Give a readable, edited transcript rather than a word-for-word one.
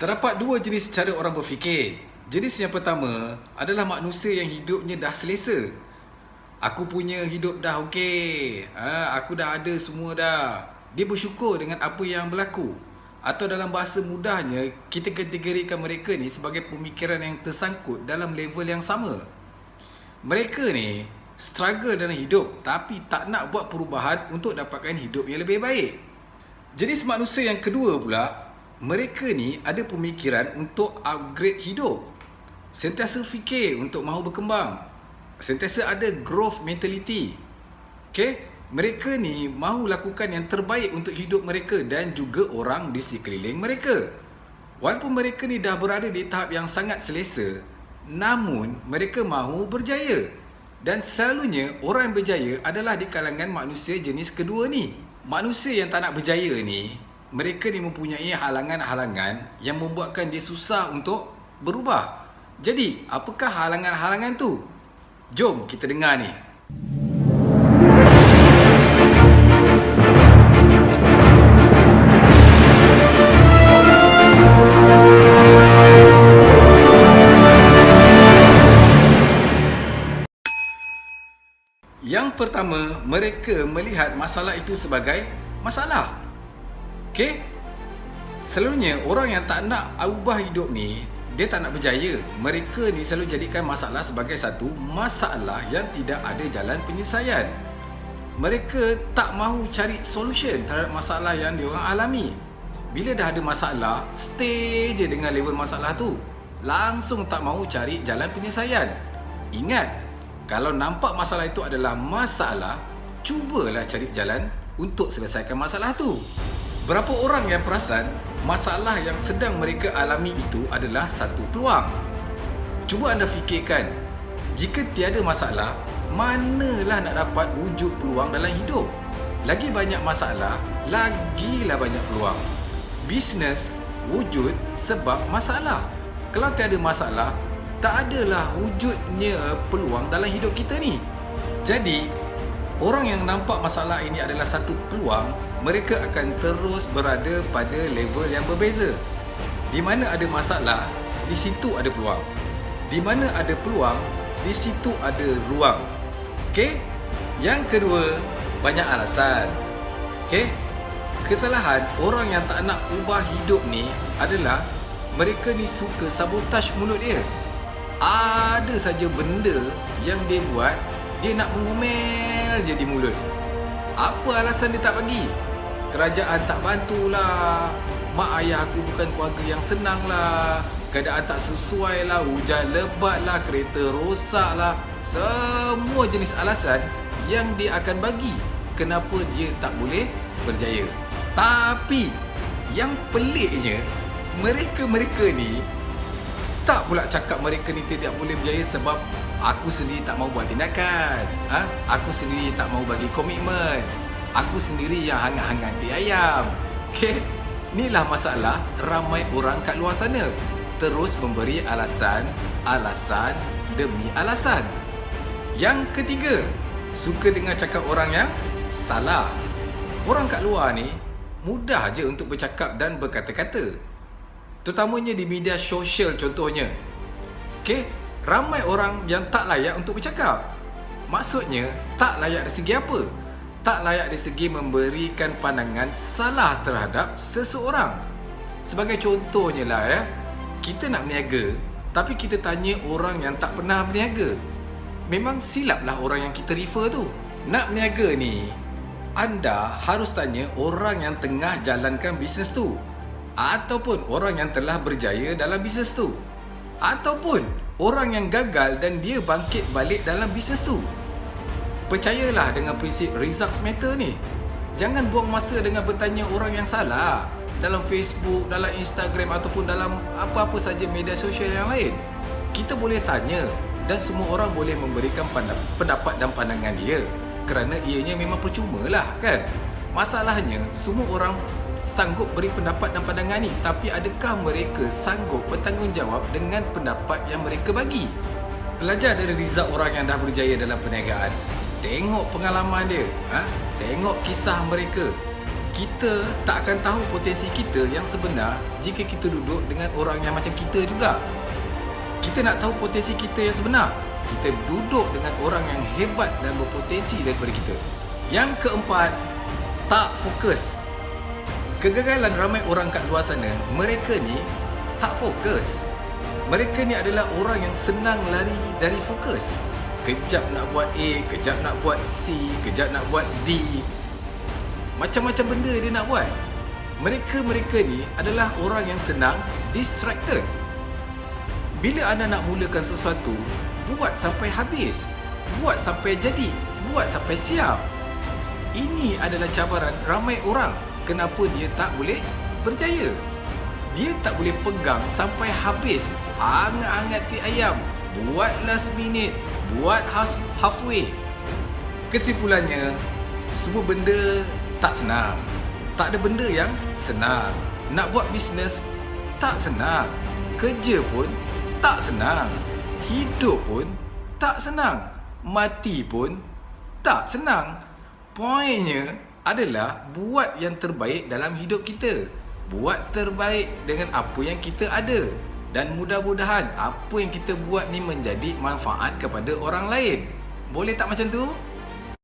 Terdapat dua jenis cara orang berfikir. Jenis yang pertama adalah manusia yang hidupnya dah selesa. Aku punya hidup dah okey. Aku dah ada semua dah. Dia bersyukur dengan apa yang berlaku. Atau dalam bahasa mudahnya, kita kategorikan mereka ni sebagai pemikiran yang tersangkut dalam level yang sama. Mereka ni struggle dalam hidup tapi tak nak buat perubahan untuk dapatkan hidup yang lebih baik. Jenis manusia yang kedua pula, mereka ni ada pemikiran untuk upgrade hidup. Sentiasa fikir untuk mahu berkembang. Sentiasa ada growth mentality. Okay? Mereka ni mahu lakukan yang terbaik untuk hidup mereka dan juga orang di sekeliling mereka. Walaupun mereka ni dah berada di tahap yang sangat selesa, namun mereka mahu berjaya. Dan selalunya orang yang berjaya adalah di kalangan manusia jenis kedua ni. Manusia yang tak nak berjaya ni, mereka ni mempunyai halangan-halangan yang membuatkan dia susah untuk berubah. Jadi, apakah halangan-halangan tu? Jom kita dengar ni. Yang pertama, mereka melihat masalah itu sebagai masalah. Okey? Selalunya orang yang tak nak ubah hidup ni, dia tak nak berjaya. Mereka ni selalu jadikan masalah sebagai satu masalah yang tidak ada jalan penyelesaian. Mereka tak mahu cari solution terhadap masalah yang diorang alami. Bila dah ada masalah, stay je dengan level masalah tu. Langsung tak mahu cari jalan penyelesaian. Ingat, kalau nampak masalah itu adalah masalah, cubalah cari jalan untuk selesaikan masalah tu. Berapa orang yang perasan masalah yang sedang mereka alami itu adalah satu peluang? Cuba anda fikirkan, jika tiada masalah, manalah nak dapat wujud peluang dalam hidup? Lagi banyak masalah, lagilah banyak peluang. Bisnes wujud sebab masalah. Kalau tiada masalah, tak adalah wujudnya peluang dalam hidup kita ni. Jadi, orang yang nampak masalah ini adalah satu peluang, mereka akan terus berada pada level yang berbeza. Di mana ada masalah, di situ ada peluang. Di mana ada peluang, di situ ada ruang. Okey? Yang kedua, banyak alasan. Okey? Kesalahan orang yang tak nak ubah hidup ni adalah mereka ni suka sabotaj mulut dia. Ada saja benda yang dia buat, dia nak mengomel je di mulut. Apa alasan dia tak bagi? Kerajaan tak bantulah, mak ayah aku bukan keluarga yang senang lah, keadaan tak sesuai lah, hujan lebat lah, kereta rosak lah. Semua jenis alasan yang dia akan bagi kenapa dia tak boleh berjaya. Tapi yang peliknya, mereka-mereka ni tak pula cakap mereka ni tidak boleh berjaya sebab aku sendiri tak mau buat tindakan. Aku sendiri tak mau bagi komitmen. Aku sendiri yang hangat-hangat hati ayam. Okay? Inilah masalah ramai orang kat luar sana. Terus memberi alasan demi alasan. Yang ketiga, suka dengar cakap orang yang salah. Orang kat luar ni mudah je untuk bercakap dan berkata-kata. Terutamanya di media sosial contohnya. Okay? Ramai orang yang tak layak untuk bercakap. Maksudnya, tak layak dari segi apa? Tak layak dari segi memberikan pandangan salah terhadap seseorang. Sebagai contohnya lah kita nak berniaga, tapi kita tanya orang yang tak pernah berniaga. Memang silaplah orang yang kita refer tu. Nak berniaga ni, anda harus tanya orang yang tengah jalankan bisnes tu, ataupun orang yang telah berjaya dalam bisnes tu, ataupun orang yang gagal dan dia bangkit balik dalam bisnes tu. Percayalah dengan prinsip results matter ni. Jangan buang masa dengan bertanya orang yang salah dalam Facebook, dalam Instagram ataupun dalam apa-apa saja media sosial yang lain. Kita boleh tanya dan semua orang boleh memberikan pendapat dan pandangan dia, kerana ianya memang percuma lah kan. Masalahnya, semua orang sanggup beri pendapat dan pandangan ni, tapi adakah mereka sanggup bertanggungjawab dengan pendapat yang mereka bagi? Belajar dari result orang yang dah berjaya dalam perniagaan. Tengok pengalaman dia, tengok kisah mereka. kita tak akan tahu potensi kita yang sebenar jika kita duduk dengan orang yang macam kita juga. Kita nak tahu potensi kita yang sebenar, kita duduk dengan orang yang hebat dan berpotensi daripada kita. Yang keempat, tak fokus. Kegagalan ramai orang kat luar sana, mereka ni tak fokus. Mereka ni adalah orang yang senang lari dari fokus. Kejap nak buat A, kejap nak buat C, kejap nak buat D. Macam-macam benda dia nak buat. Mereka ni adalah orang yang senang distracted. Bila anda nak mulakan sesuatu, buat sampai habis, buat sampai jadi, buat sampai siap. Ini adalah cabaran ramai orang. Kenapa dia tak boleh berjaya? Dia tak boleh pegang sampai habis. Hangat-hangat ti ayam, buat last minute, buat halfway. Kesimpulannya, semua benda tak senang. Tak ada benda yang senang. Nak buat bisnes tak senang. Kerja pun tak senang. Hidup pun tak senang. Mati pun tak senang. Poinnya adalah buat yang terbaik dalam hidup kita. Buat terbaik dengan apa yang kita ada. Dan mudah-mudahan apa yang kita buat ni menjadi manfaat kepada orang lain. Boleh tak macam tu?